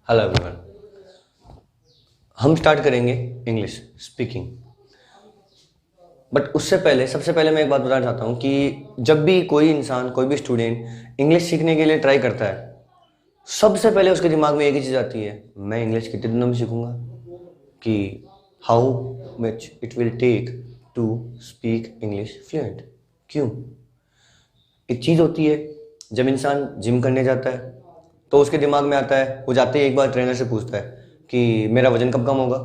Hello everyone. हम start करेंगे English speaking. But उससे पहले सबसे पहले मैं एक बात बताना चाहता हूँ कि जब भी कोई इंसान, कोई भी स्टूडेंट इंग्लिश सीखने के लिए ट्राई करता है, सबसे पहले उसके दिमाग में एक ही चीज़ आती है, मैं इंग्लिश कितने दिनों में सीखूंगा, कि how much it will take to speak English fluent. क्यों? एक चीज़ होती है, जब इंसान जिम करने जाता है तो उसके दिमाग में आता है, वो जाते ही एक बार ट्रेनर से पूछता है कि मेरा वज़न कब कम होगा।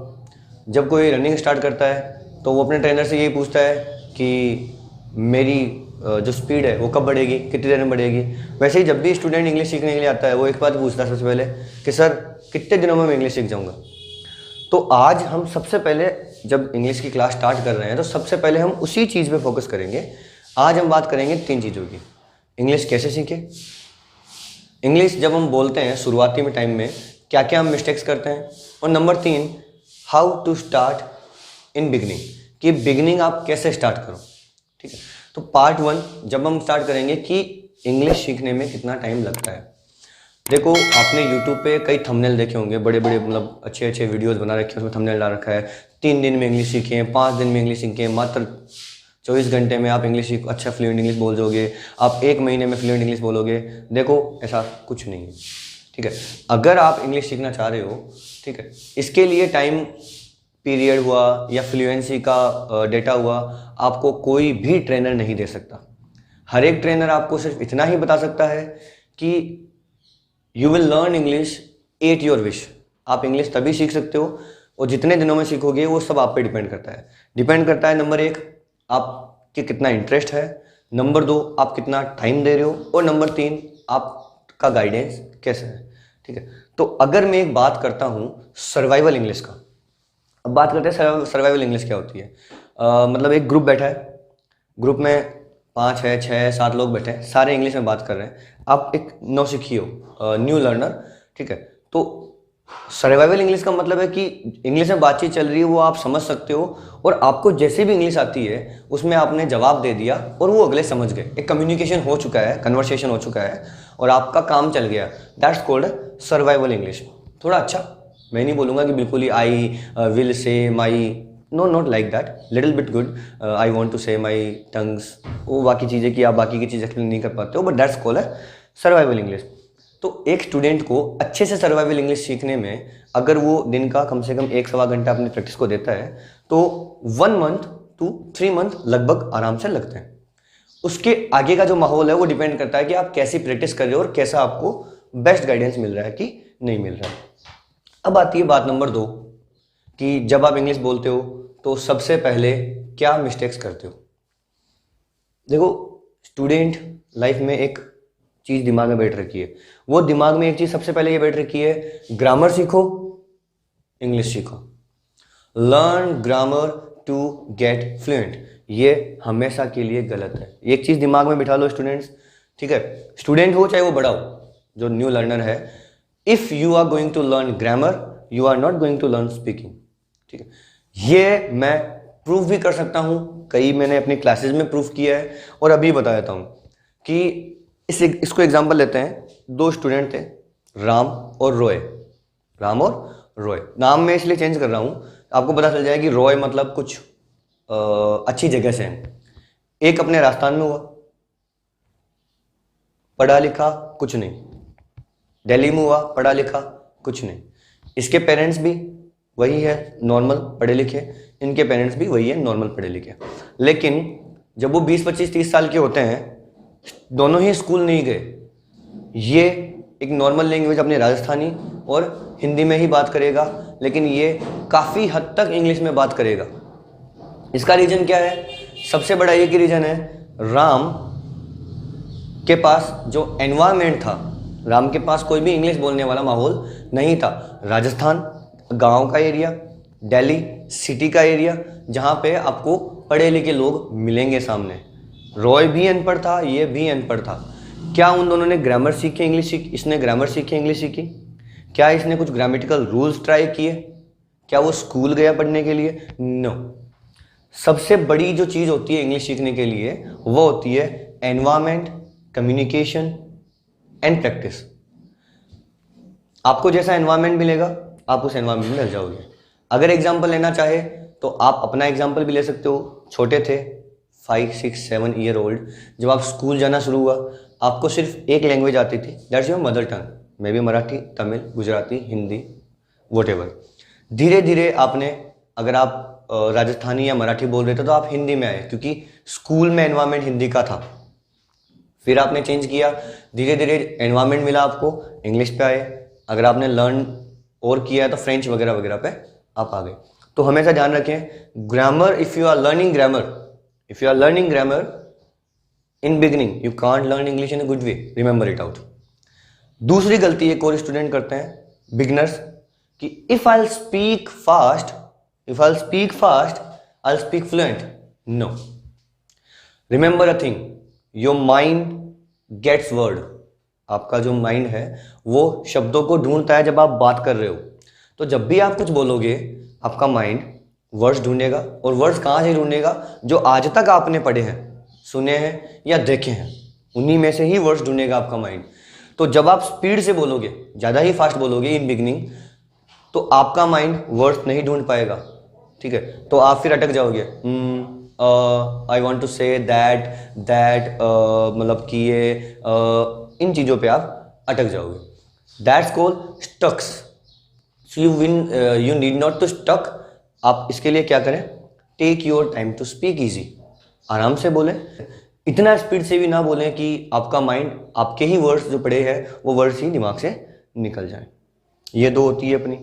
जब कोई रनिंग स्टार्ट करता है तो वो अपने ट्रेनर से यही पूछता है कि मेरी जो स्पीड है वो कब बढ़ेगी, कितनी देर में बढ़ेगी। वैसे ही जब भी स्टूडेंट इंग्लिश सीखने के लिए आता है वो एक बात पूछता है सबसे पहले कि सर कितने दिनों में मैं इंग्लिश सीख जाऊँगा। तो आज हम सबसे पहले जब इंग्लिश की क्लास स्टार्ट कर रहे हैं तो सबसे पहले हम उसी चीज़ पे फोकस करेंगे। आज हम बात करेंगे 3 चीज़ों की। इंग्लिश कैसे सीखें, इंग्लिश जब हम बोलते हैं शुरुआती में टाइम में क्या क्या हम मिस्टेक्स करते हैं, और number 3 how to start in beginning, कि बिगनिंग आप कैसे स्टार्ट करो। ठीक है, तो पार्ट 1 जब हम स्टार्ट करेंगे कि इंग्लिश सीखने में कितना टाइम लगता है। देखो, आपने YouTube पे कई थंबनेल देखे होंगे, बड़े बड़े मतलब अच्छे अच्छे वीडियोस बना रखे हैं, उसमें थंबनेल डाल रखा है 3 दिन में इंग्लिश सीखें, 5 दिन में इंग्लिश सीखें, मात्र 24 घंटे में आप इंग्लिश अच्छा फ्लुएंट इंग्लिश बोल दोगे, आप 1 महीने में फ्लुएंट इंग्लिश बोलोगे। देखो, ऐसा कुछ नहीं है। ठीक है, अगर आप इंग्लिश सीखना चाह रहे हो, ठीक है, इसके लिए टाइम पीरियड हुआ या फ्लुएंसी का डेटा हुआ, आपको कोई भी ट्रेनर नहीं दे सकता। हर एक ट्रेनर आपको सिर्फ इतना ही बता सकता है कि you will learn English at your wish. आप इंग्लिश तभी सीख सकते हो और जितने दिनों में सीखोगे वो सब आप पे डिपेंड करता है। डिपेंड करता है नंबर 1 आपके कितना इंटरेस्ट है, नंबर 2 आप कितना टाइम दे रहे हो, और नंबर 3 आपका गाइडेंस कैसा है। ठीक है, तो अगर मैं एक बात करता हूँ सर्वाइवल इंग्लिश का, अब बात करते हैं सर्वाइवल इंग्लिश क्या होती है। मतलब एक ग्रुप बैठा है, ग्रुप में 5 है 6 7 लोग बैठे हैं, सारे इंग्लिश में बात कर रहे हैं। आप एक नौसिखी हो, न्यू लर्नर। ठीक है, तो सर्वाइवल इंग्लिश का मतलब है कि इंग्लिश में बातचीत चल रही है, वो आप समझ सकते हो, और आपको जैसे भी इंग्लिश आती है उसमें आपने जवाब दे दिया और वो अगले समझ गए। एक कम्युनिकेशन हो चुका है, कन्वर्सेशन हो चुका है और आपका काम चल गया। That's called survival English. थोड़ा अच्छा, मैं नहीं बोलूँगा कि बिल्कुल ही I will say my, no not like that, little bit good, I want to say my tongues, वो बाकी चीज़ें कि आप बाकी की चीज़ एक्सप्लेन नहीं कर पाते हो, बट दैट्स कॉल्ड है सर्वाइवल इंग्लिश। तो एक स्टूडेंट को अच्छे से सर्वाइवल इंग्लिश सीखने में अगर वो दिन का कम से कम 1-1.25 घंटा अपनी प्रैक्टिस को देता है तो 1 मंथ to 3 मंथ लगभग आराम से लगते हैं। उसके आगे का जो माहौल है वो डिपेंड करता है कि आप कैसी प्रैक्टिस कर रहे हो और कैसा आपको बेस्ट गाइडेंस मिल रहा है कि नहीं मिल रहा है। अब आती है बात नंबर 2 कि जब आप इंग्लिश बोलते हो तो सबसे पहले क्या मिस्टेक्स करते हो। देखो, स्टूडेंट लाइफ में एक चीज़ दिमाग में बैठ रखी है, वो दिमाग में एक चीज़ सबसे पहले ये बैठ रखी है, ग्रामर सीखो, इंग्लिश सीखो, learn grammar to get fluent. ये हमेशा के लिए गलत है। एक चीज़ दिमाग में बिठा लो स्टूडेंट्स, ठीक है, स्टूडेंट हो चाहे वो बड़ा हो, जो न्यू लर्नर है, if you are going to learn grammar you are not going to learn speaking. ठीक है, ये मैं प्रूव भी कर सकता हूँ, कई मैंने अपनी क्लासेस में प्रूव किया है, और अभी बता देता हूँ कि इसको एग्जांपल लेते हैं। 2 स्टूडेंट थे, राम और रॉय। राम और रॉय, नाम मैं इसलिए चेंज कर रहा हूँ, आपको पता चल जाए कि रॉय मतलब कुछ अच्छी जगह से है। एक अपने राजस्थान में हुआ, पढ़ा लिखा कुछ नहीं, दिल्ली में हुआ, पढ़ा लिखा कुछ नहीं। इसके पेरेंट्स भी वही है, नॉर्मल पढ़े लिखे, इनके पेरेंट्स भी वही है, नॉर्मल पढ़े लिखे। लेकिन जब वो 20 25 30 साल के होते हैं, दोनों ही स्कूल नहीं गए। ये एक नॉर्मल लैंग्वेज अपनी राजस्थानी और हिंदी में ही बात करेगा, लेकिन ये काफ़ी हद तक इंग्लिश में बात करेगा। इसका रीज़न क्या है? सबसे बड़ा एक ही रीज़न है, राम के पास जो एनवायरनमेंट था, राम के पास कोई भी इंग्लिश बोलने वाला माहौल नहीं था। राजस्थान गांव का एरिया, दिल्ली सिटी का एरिया, जहाँ पे आपको पढ़े लिखे लोग मिलेंगे सामने। रॉय भी अनपढ़ था, ये भी अनपढ़ था। क्या उन दोनों ने ग्रामर सीखी, इंग्लिश सीखी? इसने ग्रामर सीखी, इंग्लिश सीखी। क्या इसने कुछ ग्रामेटिकल रूल्स ट्राई किए? क्या वो स्कूल गया पढ़ने के लिए? नो। सबसे बड़ी जो चीज़ होती है इंग्लिश सीखने के लिए वो होती है एनवायरमेंट, कम्युनिकेशन एंड प्रैक्टिस। आपको जैसा एनवायरनमेंट मिलेगा आप उस एनवायरनमेंट में लग जाओगे। अगर एग्जाम्पल लेना चाहे तो आप अपना एग्जाम्पल भी ले सकते हो। छोटे थे 5, 6, 7 ईयर ओल्ड, जब आप स्कूल जाना शुरू हुआ आपको सिर्फ एक लैंग्वेज आती थी, that's your mother tongue, may be Marathi, Tamil, Gujarati, Hindi, whatever. धीरे धीरे आपने, अगर आप राजस्थानी या मराठी बोल रहे थे तो आप हिंदी में आए क्योंकि स्कूल में एनवायरनमेंट हिंदी का था। फिर आपने चेंज किया, धीरे धीरे एनवायरनमेंट मिला आपको, इंग्लिश पे आए। अगर आपने लर्न और किया है तो फ्रेंच वगैरह वगैरह पे आप आ गए। तो हमेशा ध्यान रखें, grammar, if you are learning grammar in beginning you can't learn English in a good way, remember it out. दूसरी गलती एक और स्टूडेंट करते हैं बिगनर्स, कि if I speak fast I speak fluent. No, remember a thing, your mind gets word. आपका जो mind है वो शब्दों को ढूंढता है जब आप बात कर रहे हो। तो जब भी आप कुछ बोलोगे आपका माइंड वर्ड्स ढूंढेगा, और वर्ड्स कहाँ से ढूंढेगा? जो आज तक आपने पढ़े हैं, सुने हैं या देखे हैं, उन्हीं में से ही वर्ड्स ढूंढेगा आपका माइंड। तो जब आप स्पीड से बोलोगे, ज़्यादा ही फास्ट बोलोगे इन बिगनिंग, तो आपका माइंड वर्ड्स नहीं ढूंढ पाएगा, ठीक है? तो आप फिर अटक जाओगे। I want to say that मतलब कि ये इन चीज़ों पे आप अटक जाओगे। That's called stucks. So you need not to stuck. आप इसके लिए क्या करें? Take your time to speak easy. आराम से बोलें, इतना स्पीड से भी ना बोलें कि आपका माइंड आपके ही वर्ड्स जो पड़े हैं वो वर्ड्स ही दिमाग से निकल जाए। ये दो होती है अपनी।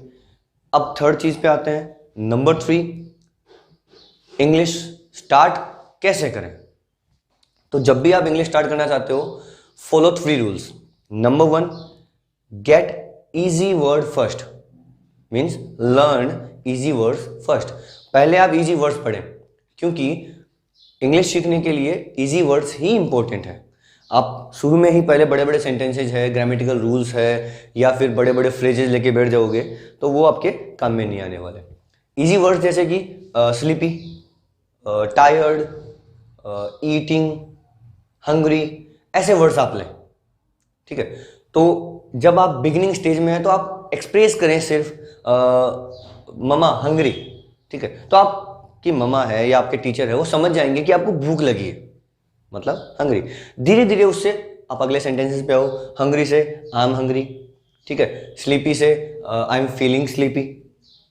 अब थर्ड चीज़ पे आते हैं, नंबर 3, इंग्लिश स्टार्ट कैसे करें? तो जब भी आप इंग्लिश स्टार्ट करना चाहते हो, follow 3 rules. Number 1, gate easy word first, means learn easy words first. पहले आप इजी वर्ड्स पढ़ें, क्योंकि इंग्लिश सीखने के लिए इजी वर्ड्स ही इंपॉर्टेंट है। आप शुरू में ही पहले बड़े बड़े सेंटेंसेज है, ग्रामेटिकल रूल्स है, या फिर बड़े बड़े फ्रेजेस लेके बैठ जाओगे तो वो आपके काम में नहीं आने वाले। इजी वर्ड्स जैसे कि स्लीपी, टायर्ड, ईटिंग, हंग्री, ऐसे वर्ड्स आप लें, ठीक है? तो जब आप बिगिनिंग स्टेज में हैं तो आप एक्सप्रेस करें सिर्फ ममा हंग्री, ठीक है? तो आपकी ममा है या आपके टीचर है वो समझ जाएंगे कि आपको भूख लगी है, मतलब हंग्री। धीरे धीरे उससे आप अगले सेंटेंसेस पे आओ। हंग्री से आई एम हंग्री, ठीक है? स्लीपी से आई एम फीलिंग स्लीपी,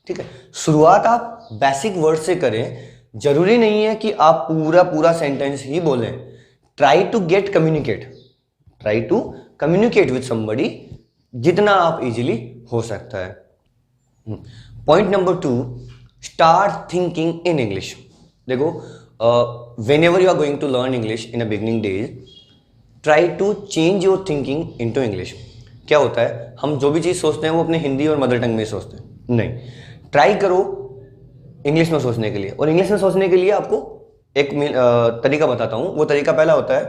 ठीक है? शुरुआत आप बेसिक वर्ड से करें। जरूरी नहीं है कि आप पूरा सेंटेंस ही बोलें। Try to communicate with somebody जितना आप इजीली हो सकता है। Point number 2, start thinking in English. देखो, whenever you are going to learn English in a beginning days, try to change your thinking into English। क्या होता है, हम जो भी चीज़ सोचते हैं वो अपने हिंदी और मदर टंग में सोचते हैं। नहीं, ट्राई करो इंग्लिश में सोचने के लिए। और इंग्लिश में सोचने के लिए आपको एक तरीका बताता हूँ। वो तरीका पहला होता है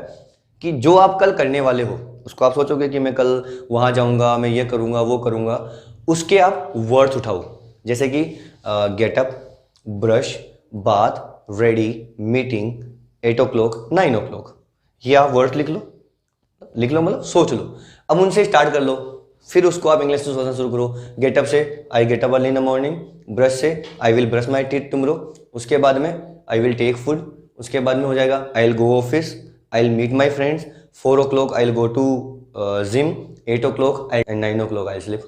कि जो आप कल करने वाले हो उसको आप सोचोगे कि मैं कल वहाँ जाऊँगा, मैं ये करूँगा, वो करूँगा। उसके आप वर्ड्स उठाओ, जैसे कि get up, brush, bath, ready, meeting, 8 o'clock, 9 o'clock। ये आप वर्ड लिख लो मतलब सोच लो। अब उनसे स्टार्ट कर लो, फिर उसको आप इंग्लिश में सोचना शुरू करो। गेटअप से I get up early in the morning, brush से I will brush my teeth tomorrow, उसके बाद में आई विल टेक फूड, उसके बाद में हो जाएगा I will go office, I will meet my friends, 4 o'clock I will go to gym, 8 o'clock and 9 o'clock I sleep,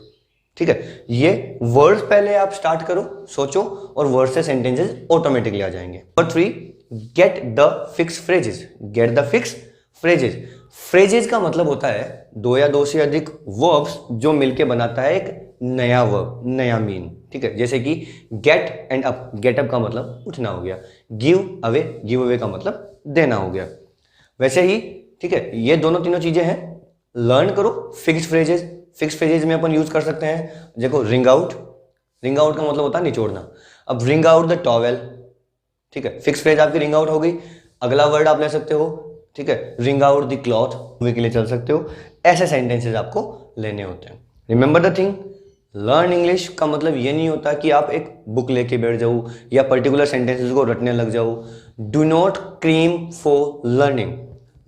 ठीक है? ये वर्ड्स पहले आप स्टार्ट करो, सोचो, और वर्ड से सेंटेंसेस ऑटोमेटिकली आ जाएंगे। Number 3, get the fix phrases. Phrases का मतलब होता है 2 या 2 से अधिक वर्ब्स जो मिलके बनाता है एक नया वर्ब, नया मीन, ठीक है? जैसे कि get and up. Get up का मतलब उठना हो गया। गिव अवे का मतलब देना हो गया। वैसे ही, ठीक है, ये दोनों तीनों चीजें हैं। लर्न करो फिक्स फ्रेजेस में अपन यूज कर सकते हैं। देखो, रिंग आउट का मतलब होता है निचोड़ना। अब रिंग आउट द टॉवेल, ठीक है? फिक्स फ्रेज आपकी रिंग आउट हो गई। अगला वर्ड आप ले सकते हो, ठीक है? Ring out the cloth, movie के लिए चल सकते हो। ऐसे सेंटेंसेस आपको लेने होते हैं। Remember the thing, learn English का मतलब ये नहीं होता कि आप एक बुक लेके बैठ जाओ या पर्टिकुलर सेंटेंसेस को रटने लग जाओ। Do not cream for learning.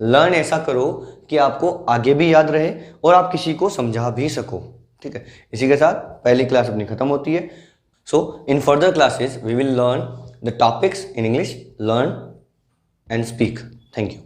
Learn ऐसा करो कि आपको आगे भी याद रहे और आप किसी को समझा भी सको, ठीक है, इसी के साथ पहली क्लास अपनी खत्म होती है. So in further classes we will learn the topics in English, learn and speak. Thank you.